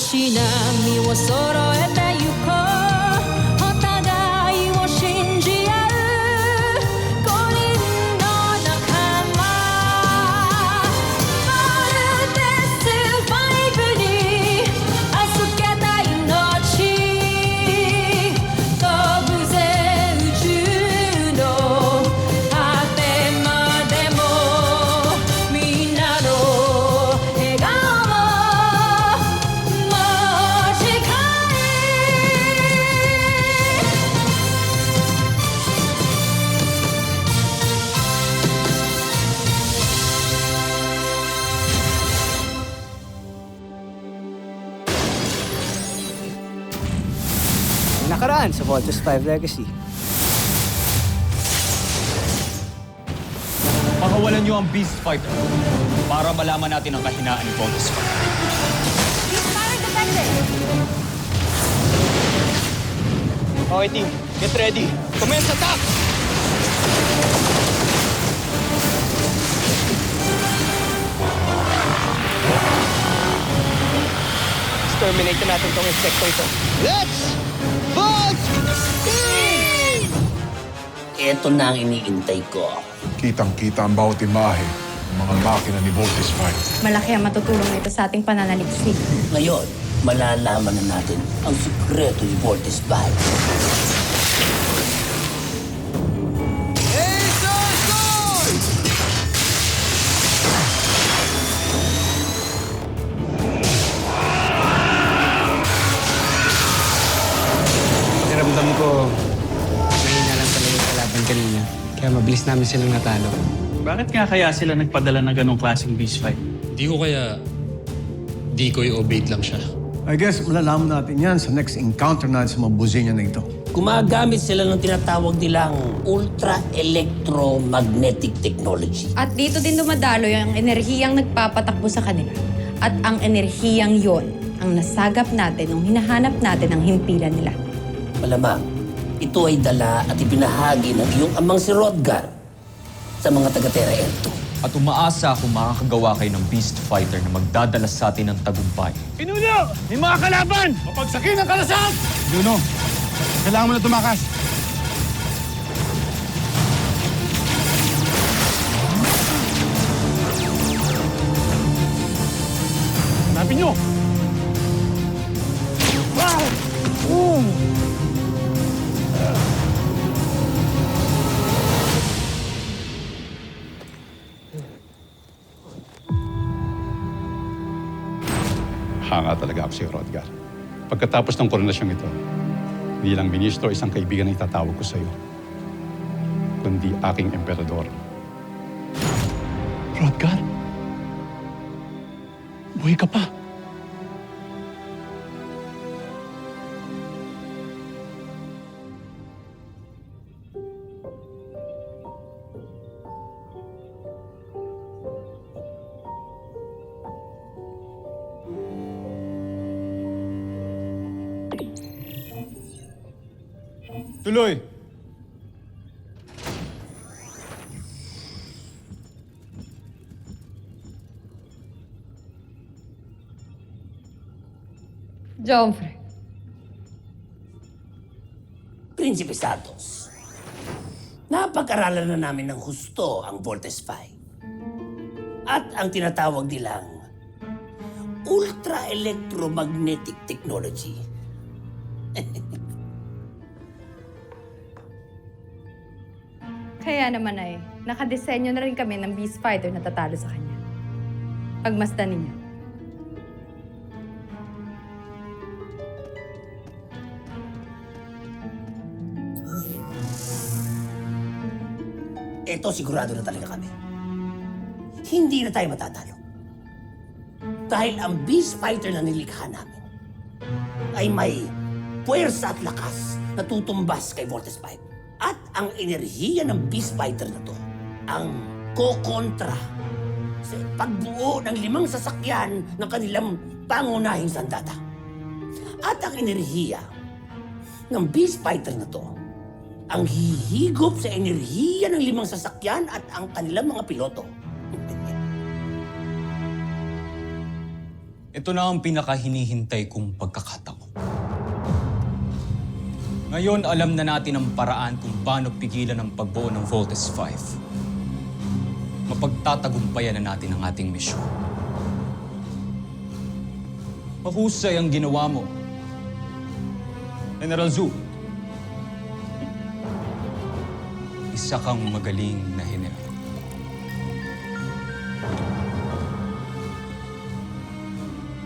し波を揃えてゆこうお互いを信じ合う五人の仲間まるでスファイブに預けた命飛ぶぜ宇宙の果てまでもみんなの笑顔Nakaraan sa Voltes 5 Legacy. Pakawalan niyo ang Beast Fighter para malaman natin ang kahinaan ni Voltes 5. Fire defended! Okay, team. Get ready. Commence attack! Exterminate na natin tong insekto ito. Let's vote! Ito na ang iniintay ko. Kitang-kita ang bawat imahe ng mga makina ni Voltes 5. Malaki ang matutulong nito sa ating pananaliksik. Ngayon, malalaman na natin ang sikreto ni Voltes 5. Pakiramdam ko, mahina lang talaga yung kalaban kanina. Kaya mabilis namin silang natalo. Bakit nga kaya sila nagpadala ng ganong klaseng beast fight? Di ko kaya decoy o bait lang siya. I guess malalaman natin yan sa next encounter natin sa mga buzinya na ito. Gumagamit sila ng tinatawag nilang ultra-electromagnetic technology. At dito din dumadalo yung enerhiyang nagpapatakbo sa kanila. At ang enerhiyang yon ang nasagap natin nung hinahanap natin ang himpilan nila. Malamang, ito ay dala at ibinahagi ng iyong amang si Rodgar sa mga taga-Terra L2. At umaasa kung makakagawa kayo ng Beast Fighter na magdadala sa atin ng tagumpay. Pinuno! May mga kalaban! Mapagsakin ang kalasag! Juno, kailangan mo na tumakas. Hanapin nyo! Hanga talaga ako si Rodgar. Pagkatapos ng koronasyong ito, hindi lang ministro, isang kaibigan ang itatawag ko sa iyo, kundi aking emperador. Rodgar? Buhay ka pa. Tuloy! Jomfre. Prinsipe Santos, napag-aralan na namin ng husto ang Voltes 5. At ang tinatawag nilang ultra-electromagnetic technology. Kaya naman ay, nakadesenyo na rin kami ng Beast Fighter na tatalo sa kanya. Pagmasdan ninyo. Ito sigurado na talaga kami. Hindi na tayo matatalo. Dahil ang Beast Fighter na nilikha namin ay may puwersa at lakas na tutumbas kay Voltes 5. At ang enerhiya ng Beast Fighter na to ang kokontra sa pagbuo ng 5 sasakyan ng kanilang pangunahing sandata. At ang enerhiya ng Beast Fighter na to ang hihigop sa enerhiya ng 5 sasakyan at ang kanilang mga piloto. Ito na ang pinakahinihintay kong pagkakataon. Ngayon, alam na natin ang paraan kung paano pigilan ang pagbuo ng Voltes 5. Mapagtatagumpayan na natin ang ating misyon. Mahusay ang ginawa mo, General Zhu. Isa kang magaling na general.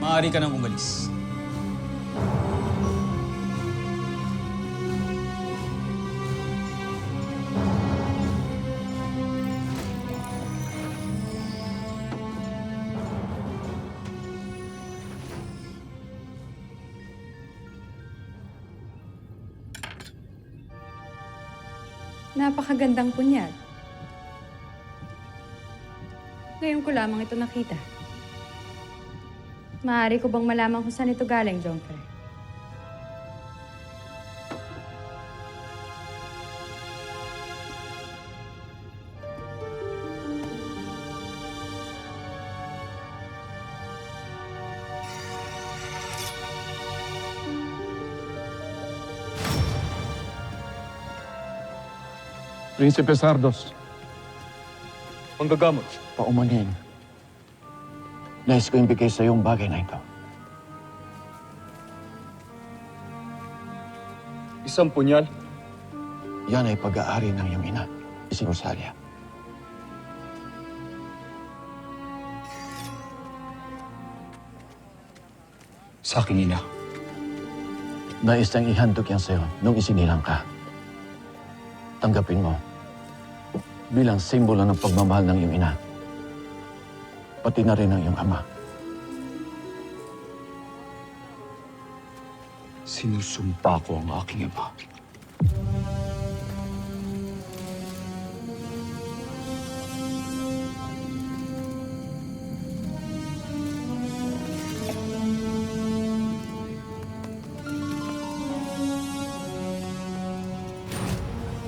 Maaari ka nang umalis. Napakagandang punyal. Ngayon ko lamang ito nakita. Maaari ko bang malaman kung saan ito galing, Jongfer? Prinsipe Sardos. Manggagamot. Paumanin. Nais ko ibigay sa iyong bagay na ito. Isang punyal. Yan ay pag-aari ng iyong ina, si Rosalia. Sa aking ina. Nais nang ihandog yan sa'yo nung isinilang ka. Tanggapin mo bilang simbolo ng pagmamahal ng iyong ina. Pati na rin ng iyong ama. Sinusumpa ko ang aking ama.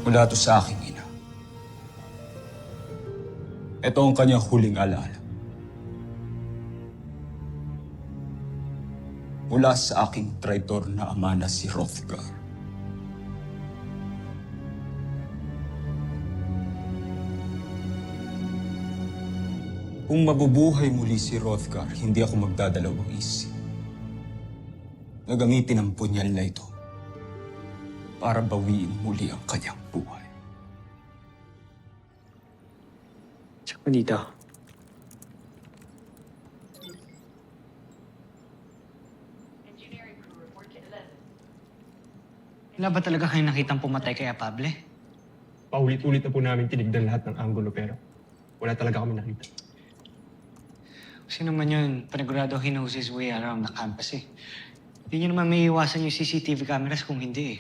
Mula ito sa aking ina. Ito ang kanyang huling alaala. Mula sa aking traitor na ama na si Hrothgar. Kung mabubuhay muli si Hrothgar, hindi ako magdadalawang isip na gamitin ang punyal na ito para bawiin muli ang kanyang buhay. Tsaka dito. Wala ba talaga kayong nakitang pumatay kay Apable? Paulit-ulit na po namin tinignan lahat ng anggulo pero wala talaga kami nakita. Sino man yun, panigurado he knows his way around the campus eh. Hindi nyo naman may iwasan yung CCTV cameras kung hindi eh.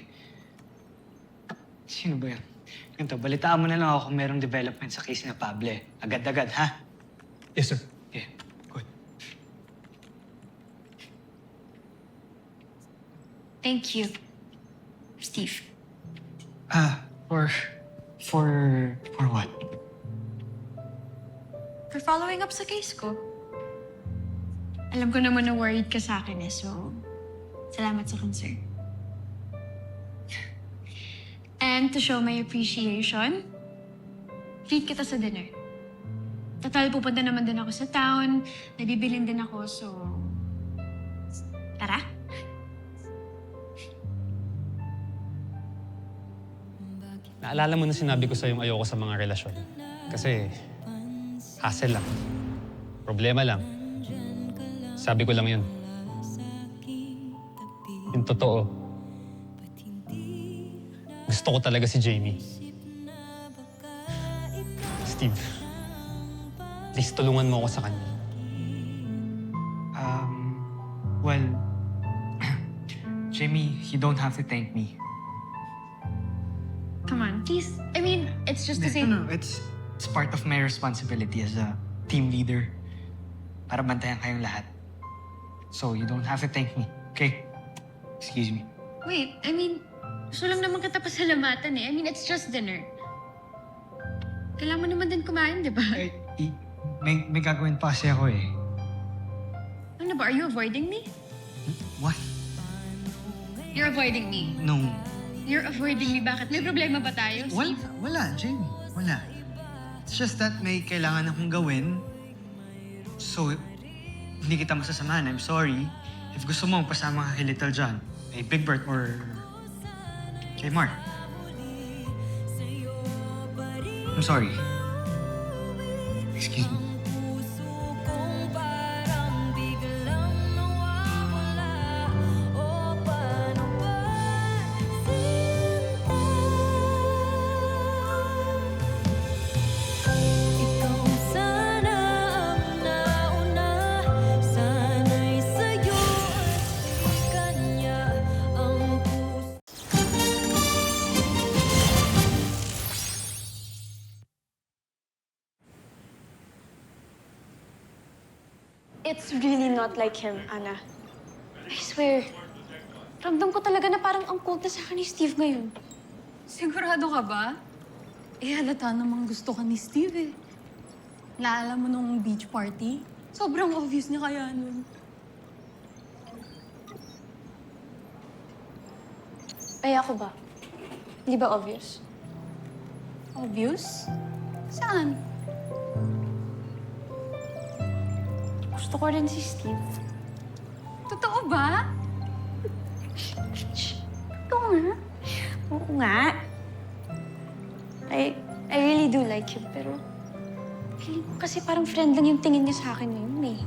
Sino ba yan? Ganito, balitaan mo na lang ako kung merong development sa case ni Apable. Agad-agad, ha? Yes, sir. Yeah, good. Thank you, Steve. For what? For following up sa case ko. Alam ko naman na worried ka sa akin eh, so salamat sa concern. And to show my appreciation, treat kita sa dinner. Total, pupunta naman din ako sa town, nabibilin din ako, so tara. Naalala mo na sinabi ko sa'yong ayoko sa mga relasyon. Kasi hassle lang. Problema lang. Sabi ko lang yun. Yung totoo, gusto ko talaga si Jamie. Steve, please tulungan mo ako sa kanya. Well, Jamie, you don't have to thank me. Come on, please. I mean, it's just to say... No, it's part of my responsibility as a team leader para bantayan kayong lahat. So you don't have to thank me, okay? Excuse me. Wait, I mean, gusto lang naman kita pasalamatan eh. I mean, it's just dinner. Kailangan mo naman din kumain, di ba? May gagawin pa kasi ako eh. Ano Ano ba? Are you avoiding me? What? You're avoiding me. No. You're avoiding me. Bakit? May problema ba tayo, Wala, Steve? wala, Jamie. Wala. It's just that may kailangan akong gawin. So, hindi kita masasamahan. I'm sorry. If gusto mo, pasama ka kay Little John, kay Big Bert, or kay Mark. I'm sorry. Excuse me. Ikaw sana ang nauna, sana'y sa'yo at di kanya ang puso. It's really not like him, Ana. I swear. Ramdam ko talaga na parang ang cold na sa akin ni Steve ngayon. Sigurado ka ba? Eh, halata namang gusto ka ni Steve eh. Naalala mo nung beach party? Sobrang obvious niya kaya nun. Ay, ako ba? Hindi ba obvious? Obvious? Saan? Gusto ko rin si Steve. Totoo ba? Ito nga. Oo nga. I really do like him, pero feeling ko kasi parang friend lang yung tingin niya sa akin ngayon eh.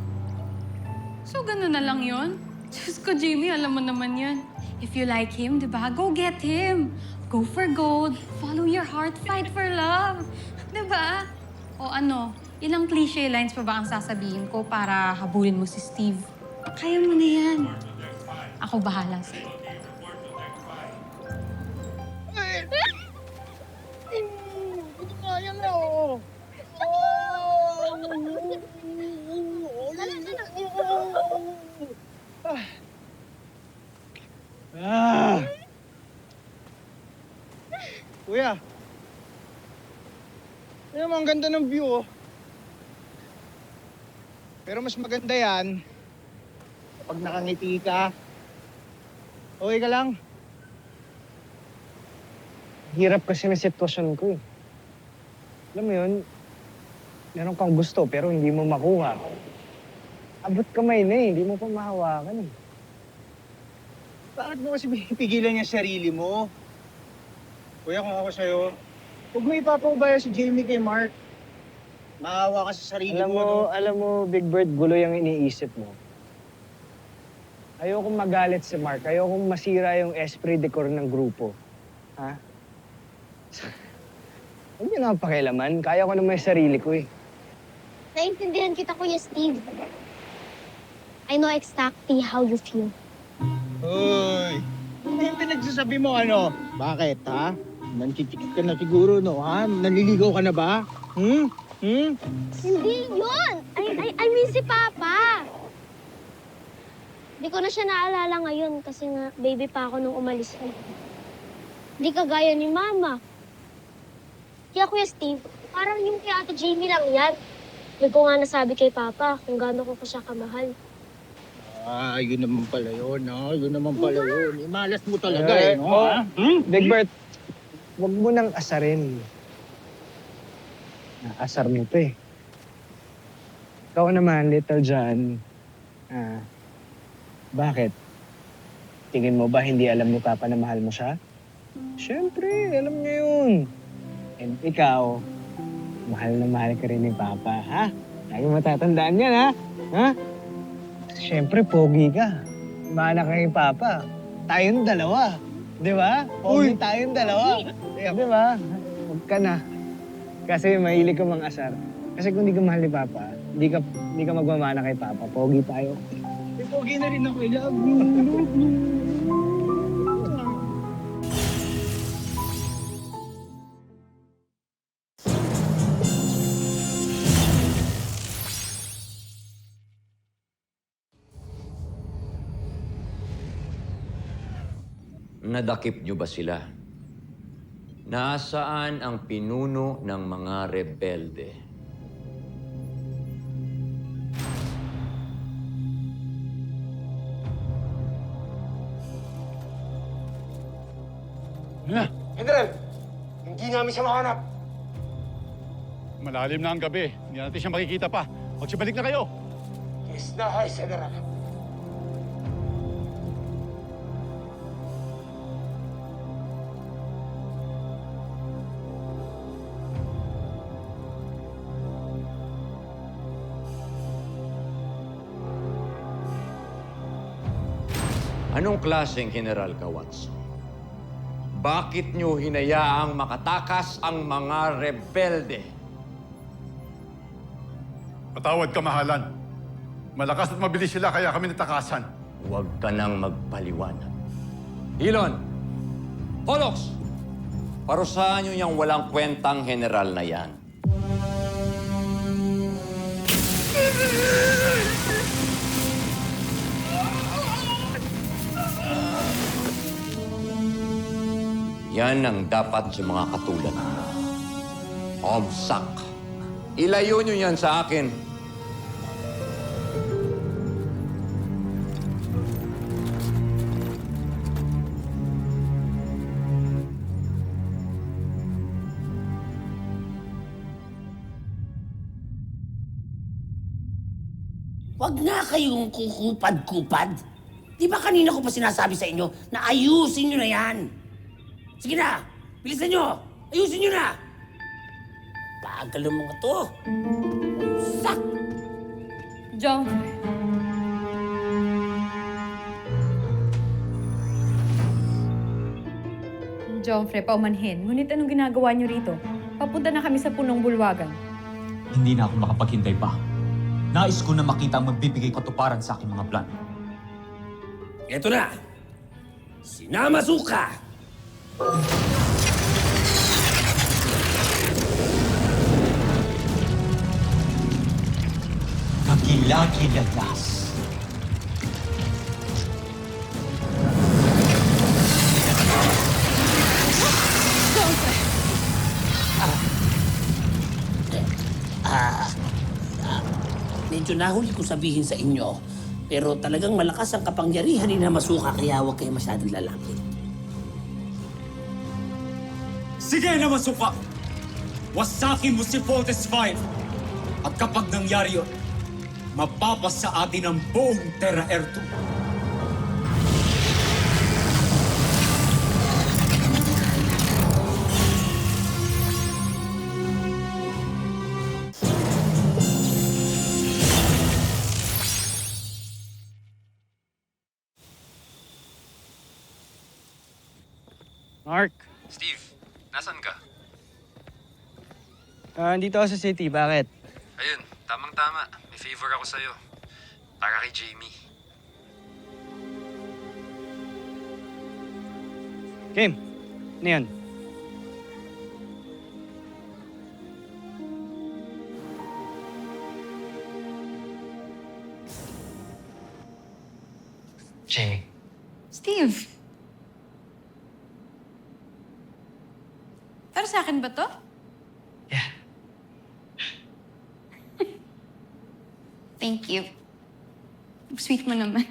So, gano'n na lang yun? Diyos ko, Jamie, alam mo naman yan. If you like him, di ba? Go get him. Go for gold. Follow your heart. Fight for love. Di ba? O ano, ilang cliche lines pa ba ang sasabihin ko para habulin mo si Steve? Kaya mo na yan. Ako bahala sa'yo. Kuya. Ano ang ganda ng view, oh. Pero mas maganda yan kapag nakangiti ka. Okay ka lang? Hirap kasi na sitwasyon ko, eh. Alam mo yun, meron kang gusto pero hindi mo makuha. Abot kamay na, eh. Hindi mo pa mahawakan, eh. Bakit mo kasi pigilan yung sarili mo? Kuya, kung ako sa'yo, huwag mo ipapaubaya si Jamie kay Mark. Maawa ka sa sarili mo. Alam mo, Big Bird, gulo yung iniisip mo. Ayokong magalit si Mark. Ayokong masira yung esprit de corps ng grupo. Ha? Huwag niyo naman pakialaman. Kaya ko naman yung sarili ko, eh. Naintindihan kita, Kuya Steve. I know exactly how you feel. Uy! Ano yung pinagsasabi mo, ano? Bakit, ha? Nantitikit ka na siguro, no, ha? Naliligaw ka na ba? Hindi yun! I miss si Papa! Hindi ko na siya naalala ngayon kasi nga baby pa ako nung umalis ko. Hindi kagaya ni Mama. Kaya Kuya Steve, parang yung kay Ate Jamie lang yan. Hindi ko nga nasabi kay Papa kung gaano ko pa siya kamahal. Ah, yun naman pala yun, ha? Yun naman pala yun. Imalas mo talaga, eh, no? Ha? Big Bird, huwag mo nang asarin. Naasar mo to, eh. Ikaw naman, Little John. Bakit? Tingin mo ba hindi alam ni Papa na mahal mo siya? Siyempre, alam niya yun. And ikaw, mahal na mahal ka rin ni Papa, ha? Lagi matatandaan yan, ha? Ha? Siyempre, pogi ka. Mana ka kay Papa. Tayong dalawa. Di ba? Pogi tayong dalawa. Di ba? Huwag ka na. Kasi mahilig ka mang asar. Kasi kung di ka mahal ni Papa, di ka magmamana kay Papa. Pogi tayo. Pogi na rin ako. I love you. Love you. Nadakip niyo ba sila? Nasaan ang pinuno ng mga rebelde? na. General, hindi namin siya mahanap. Malalim na ang gabi. Hindi natin siya makikita pa. Magsibalik na kayo. Yes na, High General. Anong klaseng general ka, Watson? Bakit niyo hinayaang makatakas ang mga rebelde? Patawad kamahalan. Malakas at mabilis sila kaya kami natakasan. Huwag ka nang magpaliwanag. Hilon! Pollux! Parusahan niyo yung walang kwentang general na yan. Yan ang dapat sa mga katulad mo. Omsak. Ilayo niyo yan sa akin. Huwag nga kayong kukupad-kupad. Di ba kanina ko pa sinasabi sa inyo na ayusin nyo na yan? Sige na! Bilisan nyo! Ayusin nyo na! Bagal ng mga to. Sak! John. Jomfre, paumanhin. Ngunit anong ginagawa niyo rito? Papunta na kami sa punong bulwagan. Hindi na ako makapaghintay pa. Nais ko na makita ang magbibigay katuparan sa aking mga plan. Ito na! Sinamasuka! Kagilagilagas. Medyo nahuli ko sabihin sa inyo, pero talagang malakas ang kapangyarihan ni Namasuka kaya huwag kayo masyadong lalaki. Sige na, Masuka! Wasakin mo si Voltes 5! At kapag nangyari yun, mapapas sa atin ang buong Terra Erto. Mark, Steve, nasan ka? Dito ako sa city. Bakit? Ayun, tamang-tama. May favor ako sa'yo. Para kay Jamie. Kim, ano yan? Jamie. Steve! Para sa akin ba to? Yeah. Thank you. Sweet mo naman.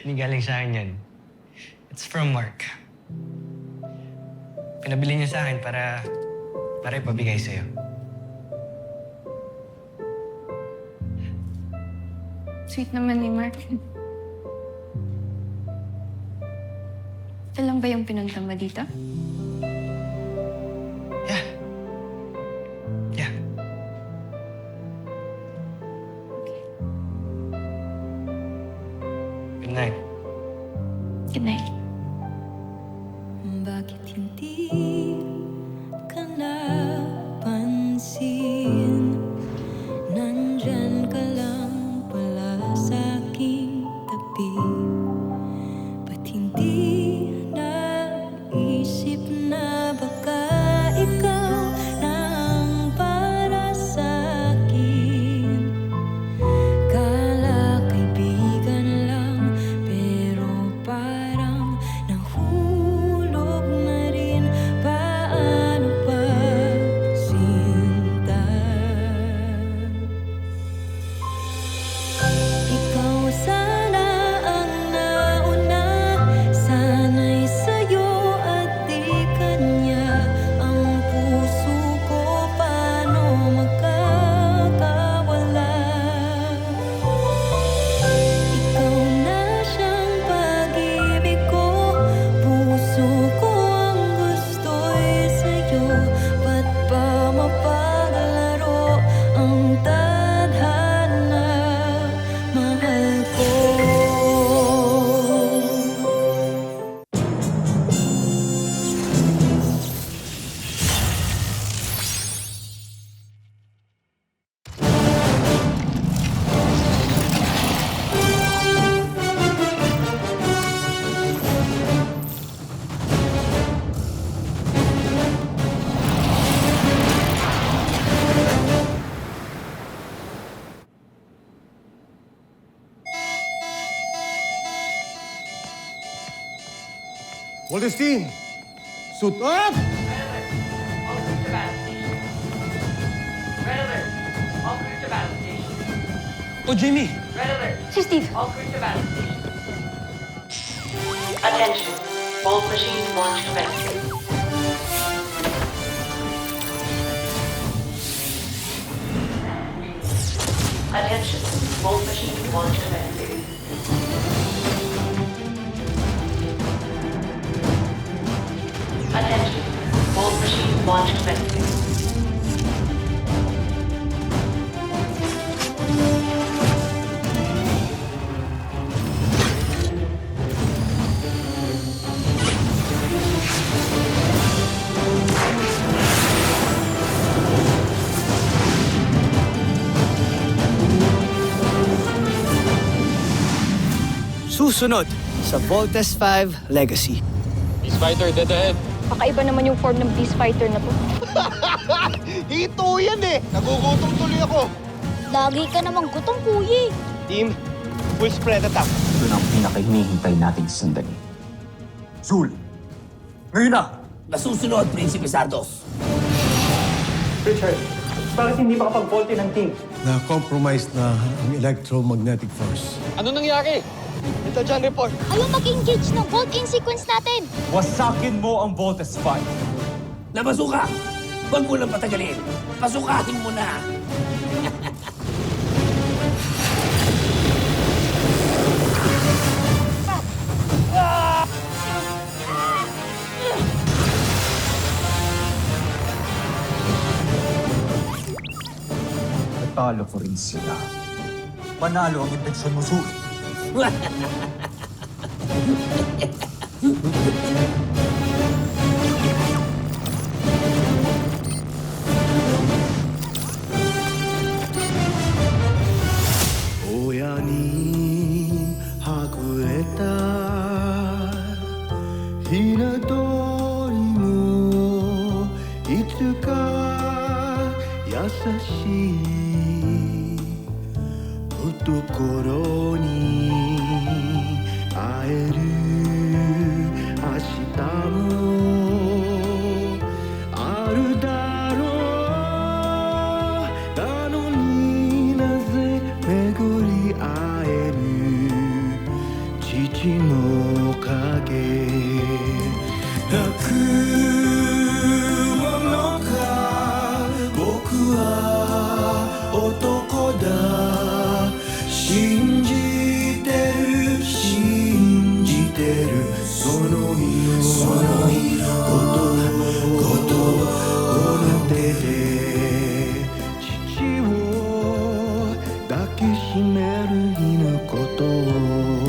Hindi galing sa akin yan. It's from Mark. Pinabili niya sa akin para ipabigay sa'yo. Sweet naman ni Mark. Ito lang ba yung pinunta mo dito? Yeah. Yeah. Good night. Good night. Bakit hindi ka napansin? Nandyan ka lang pala sa aking tabi. Ba't hindi naisip na baka ikaw na ang para sa akin? Kala kaibigan lang, pero parang nahulog na rin ba Modestine! Suit up! Oh, Jimmy! Si Steve. Attention. Bolt machine launch commencing. Attention. Bolt machine launch commencing. Attention. Bolt machine launch commencing. Susunod sa Voltes 5 Legacy. Beast Fighter, dead ahead. Kakaiba naman yung form ng Beast Fighter na to. Ito yan eh! Nagugutom tuloy ako! Lagi ka namang gutom, kuya. Team, full spread attack. Ito na ang pinakahinihintay nating sandali. Zul! Ngayon na! Nasusunod, Prinsipe Sardos. Richard, bakit hindi makapag-volte ng team? Na-compromise na ang electromagnetic force. Ano nangyari? Ito dyan, report. Ayaw mag-engage ng bolt-in sequence natin. Wasakin mo ang Voltes 5. Nabasuka! Huwag mo lang patagalin. Pasukahin mo na. Natalo ko rin sila. Panalo ang intensyon mo, Zul. Oya ni hakureta hinadori mo itsuka yasashii 懐に会える明日もあるだろうなのになぜ巡り会える父の影泣くものか僕は男だ信じてる信じてるその色ことこの手で父を抱きしめる日のことを